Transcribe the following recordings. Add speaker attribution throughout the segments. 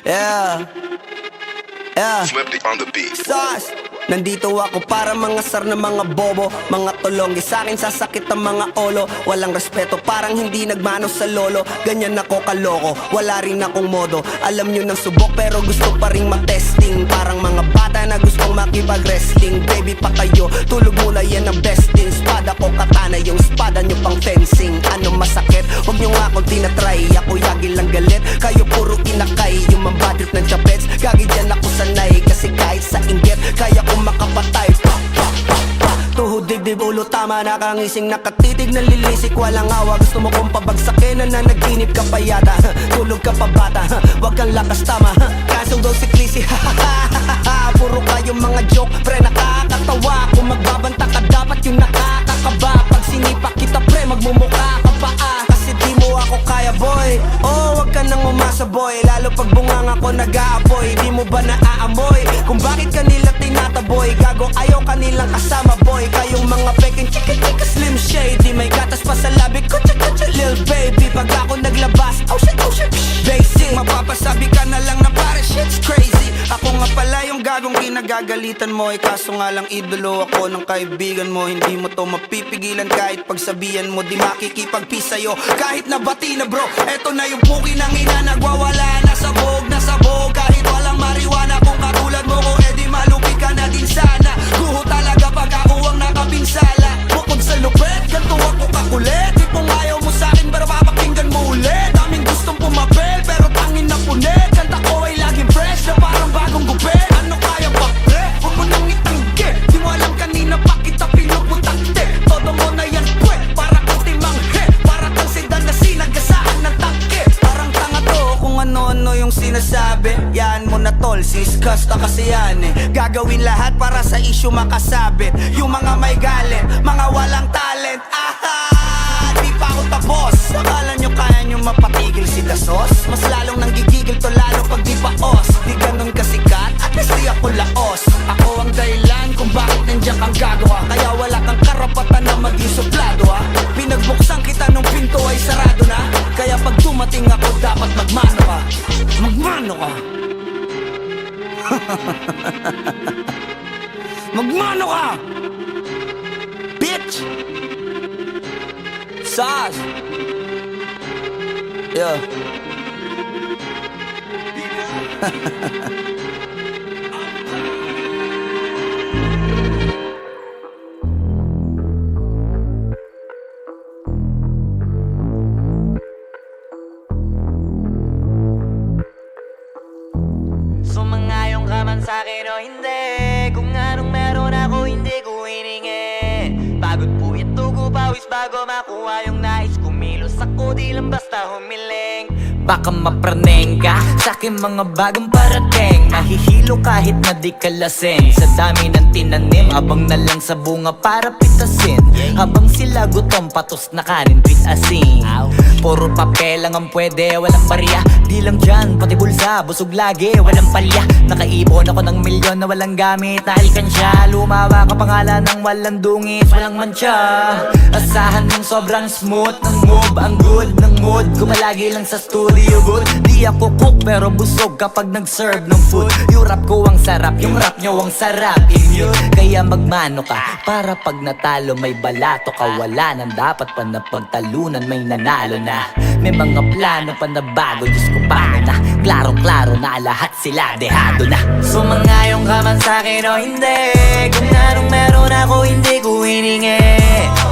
Speaker 1: Yeah. Yeah.
Speaker 2: Flipped on the beat.
Speaker 1: Sauce. Nandito ako para mangasar na mga bobo, mga tulonggi sa'kin sasakit ang mga olo. Walang respeto, parang hindi nagmano sa lolo. Ganyan ako kaloko, wala rin akong modo. Alam nyo ng subok pero gusto pa rin matesting. Parang mga bata na gustong makipag-wrestling. Baby pa kayo, tulog muna yan ang besting. Spada ko katana, yung spada nyo pang fencing. Ano masakit? Huwag nyo nga akong tinatry. Ako yagi lang galit, kayo puro inakay. Yung mambadrip ng chapets, gagi dyan ako sanay. Kasi kahit sa inggit, kaya ko makapatay. Tuhod, dibdib, ulo, tama. Nakangising, nakatitig, nalilisik, walang awa. Gusto mo kong pabagsakin, nananaginip ka pa yata. Tulog ka pa bata, wag kang lakas tama. Kasong daw si Clissy, puro kayong mga joke, pre nakakatawa. Kung magbabanta ka dapat yung nakakakaba. Pag sinipa kita pre, magmumukha ka pa kasi di mo ako kaya boy. Oh, wag ka nang umasa boy. Lalo pag bungang ako nag-aapoy. Di mo ba naaamoy kung bakit kanila tinataboy? Gago ayaw kanilang kasama boy. Kayong mga peking chika chika slim shady. May gatas pa sa labi ko chika chika lil baby. Pag ako naglabas, oh shit basic. Mapapasabi ka na lang na pare shit's crazy. Ako nga pala yung gagong kinagagalitan mo. Kaso nga lang idolo ako ng kaibigan mo. Hindi mo to mapipigilan kahit pagsabihan mo. Di makikipagpis sa'yo kahit nabati na bro. Eto na yung puki ng ina, nagwawala na sabog. Kahit walang mariwana, kung katulad mo ko edi malupi ka na din sana. Guho talaga pag ako ang nakapinsala. Bukod sa lupet, ganto ako kakulit. Tipong ayaw mo sa'kin pero papakinggan mo ulit. Daming gustong pumapel pero tangin na punit. Kanta ko ay laging fresh na parang bagong gupit. Ano kaya ba pre? Huwag mo nang itanggi. Di mo alam kanina pa kita pinuputakte. Todo mo na yan pwe, para kang timanghe. Para kang sedan na sinagasaan ng tangke. Parang tanga to kung ano-ano yung sinasabi. Yan mo na tol, siskas na kasi yan eh. Gagawin lahat para sa issue makasabit. Yung mga may galit, mga walang talent. Di pa ako tapos. Akala nyo kaya nyo mapatigil si Dasos? Mas lalong nanggigigil to lalo pag di paos. Di ganun kasikat, at least di ako laos. Ako ang dahilan kung bakit nandiyan kang gagawa. Kaya wala kang karapatan na maging suplado ha. Pinagbuksan kita nung pinto ay sarado na. Kaya pag dumating ako dapat magmano ka. Magmano ka. Magmano ka, bitch. Sauce. Yeah.
Speaker 3: Sumangayong ka man sa'kin o hindi. Kung anong meron ako hindi ko hiningi. Pagod po ito ko pawis bago makuha yung nais. Kumilos ako di lang basta humiling. Baka mapraneng ka sa'kin mga bagong parating. Mahihilo kahit na di ka lasing. Sa dami ng tinanim, abang na lang sa bunga para pitasin. Habang sila gutom, patos na kanin, pit asin. Puro papel lang ang pwede, walang barya. Di lang dyan, pati bulsa, busog lagi, walang palya. Nakaipon ako ng milyon na walang gamit na alkansya. Lumawa ka pangalan ng walang dungis, walang mancha. Asahan mong sobrang smooth ng move, ang good ng mood. Kumalagi lang sa studio booth. Di ako cook pero busog kapag nag-serve ng food. Yung rap ko ang sarap, yung rap nyo ang sarap. Immune, kaya magmano ka para pag natalo may balato ka. Wala nang dapat pa na pagtalunan, may nanalo na. May mga plano pa na bago, Diyos ko paano na. Klarong-klaro na lahat sila dehado na. Sumangayong ka man sa'kin o hindi. Kung anong meron ako hindi ko hiningi.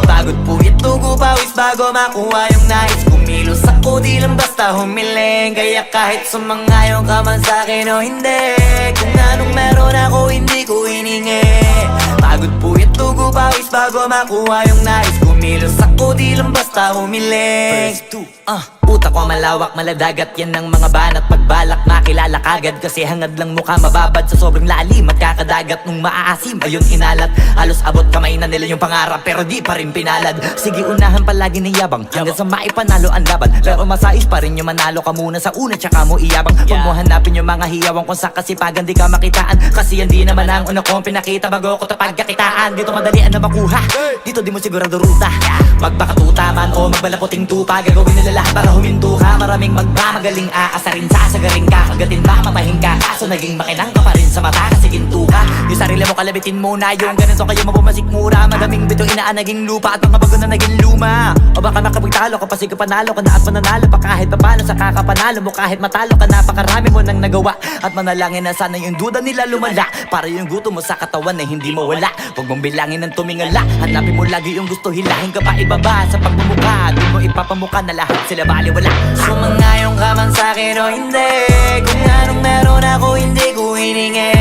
Speaker 3: Pagod po ito ko pawis bago makuha yung nais. Kumilos ako di lang basta humiling. Kaya kahit sumangayong ka man sa'kin o hindi. Kung anong meron ako hindi ko hiningi. Pagod po ito ko pawis bago makuha yung nais. Kumilos ako di lang basta humiling. Utak ko malawak, maladagat yan ng mga banat. Pagbalak makilala kagad kasi hangad lang mukha mababad. Sa sobrang lalim magkakadagat nung maaasim ayun inalat. Halos abot kamay na nila yung pangarap pero di pa rin pinalad. Sige unahan palagi ng yabang hanggang sa maipanalo ang laban. Pero masais pa rin yung manalo ka muna sa una tsaka mo iyabang. Huwag mo hanapin yung mga hiyawang kung sa kasipagan di ka makitaan. Kasi yan di naman ang una kong pinakita bago ko tapagkakitaan. Dito madalian na makuha, dito di mo sigurado ruta. Magbakatuta man o magbalaputing tupa, gagawin nila lahat para huminto.
Speaker 2: suka. Maraming magmamagaling aasarin, sasagaring ka, kagatin ba matahin ka. Kaso naging makinang ka pa rin sa mata kasi ginto ka. Yung sarili mo kalabitin muna, yung ganito kayo mapumasik mura. Madaming bito inaan naging lupa at mga bago na naging luma. O baka makapagtalo ka pa, sige panalo ka na at mananalo pa kahit papalo sa kakapanalo mo. Kahit matalo ka, napakarami mo nang nagawa. At manalangin na sana yung duda nila lumala, para yung gutom mo sa katawan na hindi mawala. Huwag mong bilangin ng tumingala, hanapin mo lagi yung gusto, hilahin ka pa ibaba. Sa pagmumukha, di mo ipapamuka na lahat sila baliwala.
Speaker 3: Sumangayon ka man sa'kin o hindi, kung anong meron ako hindi ko hiningi.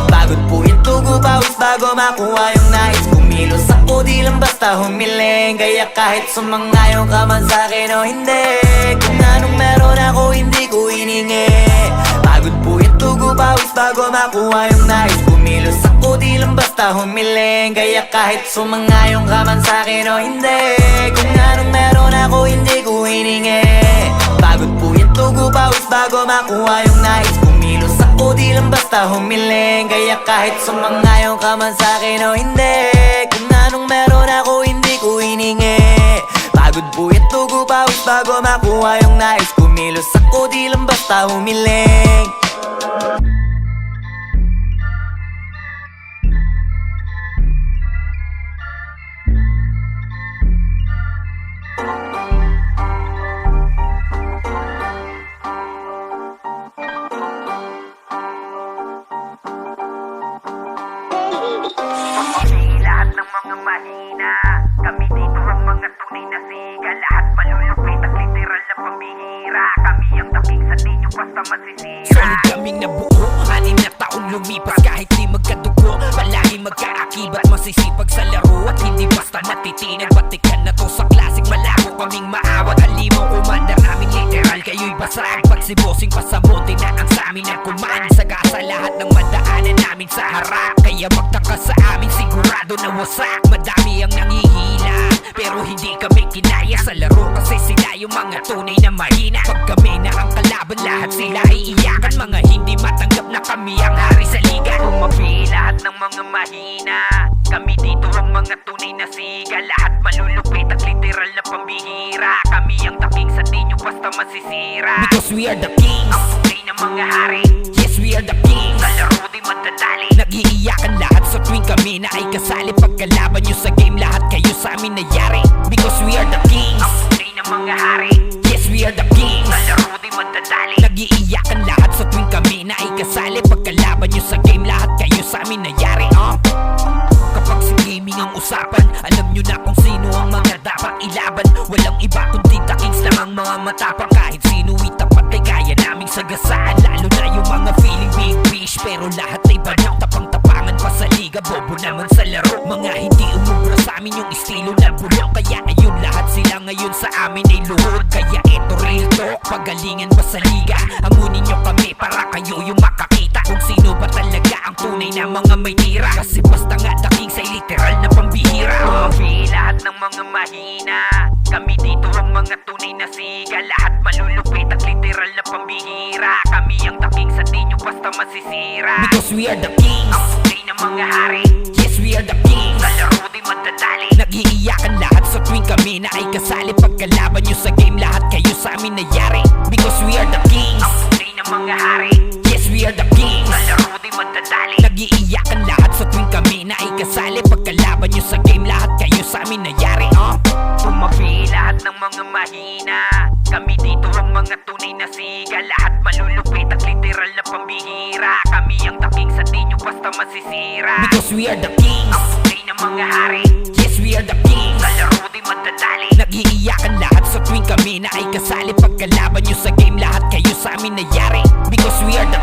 Speaker 3: Pagod po ito pawis bago makuha yung nais. Kumilos ako di lang basta humiling. Kaya kahit sumangayon ka man sa'kin o hindi, kung anong meron ako hindi ko hiningi. Pagod po ito pawis bago makuha yung nais. Kumilos ako di lang basta humiling. Kaya kahit sumangayon ka man sa'kin o hindi, kung anong meron ako hindi ko hiningi. Pagod po ito pawis bago makuha yung nais. Kumilos ako di lang basta humiling. Kaya kahit sumangayon ka man sa'kin o hindi, kung anong meron ako hindi ko hiningi. Pagod po ito pawis bago makuha yung nais. Kumilos ako di lang basta humiling.
Speaker 4: Lahat ng mga mahina, kami dito ang mga tunay na siga. Lahat malulupit at literal na pambihira. Kami ang daking sa ninyo basta masisira.
Speaker 5: Solid kaming nabuo, 6 na taong lumipas. Kahit di magkadugo, palagi magkaakibat. Masisipag sa laro at hindi basta matitinag. Batikan na to sa classic, malabo kaming maawat. Halimaw commander namin literal, kayo'y basag. Pag si bossing pasabote na ang samin ang kumain. Saga sa lahat ng madaanan namin sa harap. Kaya magtangka sa amin, sigurado na wasak. Madami ang nangihina, pero hindi kami kinaya sa laro. Kasi sila yung mga tunay na mahina. Pag kami na ang kalaban, lahat sila iiyakan. Mga hindi matanggap na kami ang hari sa liga.
Speaker 4: Tumabi lahat ng mga mahina, kami dito ang mga tunay na siga. Lahat malulupit at literal na pambihira. Kami ang daking sa ninyo basta masisira.
Speaker 5: Because we are the kings,
Speaker 4: Ang tunay na mga hari,
Speaker 5: yes we are the kings.
Speaker 4: sa laro di madadali.
Speaker 5: Nag-iiyakan lahat sa tuwing kami na ay kasali. Pagkalaban nyo sa game, lahat kayo sa amin nayari. Because we are the kings,
Speaker 4: Ang tunay na mga hari,
Speaker 5: yes we are the kings.
Speaker 4: sa laro di madadali.
Speaker 5: Nag-iiyakan lahat sa tuwing kami na ay kasali. Pagkalaban nyo sa game, lahat kayo sa amin nayari. Kapag sa gaming ang usapan, alam nyo na kung sino ang mga dapat ilaban. Walang iba kundi the kings lang ang mga matapang. Kahit sino itapat ay kaya naming sagasaan. Lalo na yung mga feeling big fish, pero lahat ay banyak. Tapang-tapangan pa sa liga, bobo naman sa laro. Mga hindi umubra sa amin yung estilo na bulok. Kaya ayun, lahat sila ngayon sa amin ay luhod. Kaya eto real talk, pagalingan pa sa liga. Amunin nyo kami para kayo yung makakita kung sino ba talaga ang tunay na mga may tira. Kasi basta nga daking sa literal na pambihira.
Speaker 4: Tumabi lahat ng mga mahina, kami dito ang mga tunay na siga. Lahat malulupit at literal na pambihira. Kami ang daking sa ninyo basta masisira.
Speaker 5: Because we are the kings,
Speaker 4: Ang tunay na mga hari,
Speaker 5: yes we are the kings.
Speaker 4: sa laro di madadali.
Speaker 5: Nag-iiyakan lahat sa tuwing kami na ay kasali. Pagkalaban nyo sa game, lahat kayo sa amin nayari. Because we are the kings,
Speaker 4: Ang tunay na mga hari,
Speaker 5: yes we are the kings.
Speaker 4: sa laro di madadali.
Speaker 5: Nag-iiyakan lahat sa tuwing kami na ay kasali. Pagkalaban nyo sa game, lahat kayo sa amin nayari.
Speaker 4: Tumabi lahat ng mga mahina, kami dito ang mga tunay na siga. Lahat malulupit at literal na pambihira. Kami ang daking sa ninyo basta masisira.
Speaker 5: Because we are the kings,
Speaker 4: Ang tunay na mga hari,
Speaker 5: yes we are the kings.
Speaker 4: sa laro di madadali.
Speaker 5: Nag-iiyakan lahat sa tuwing kami na ay kasali. Pagkalaban nyo sa game, lahat kayo sa amin nayari. Because we are the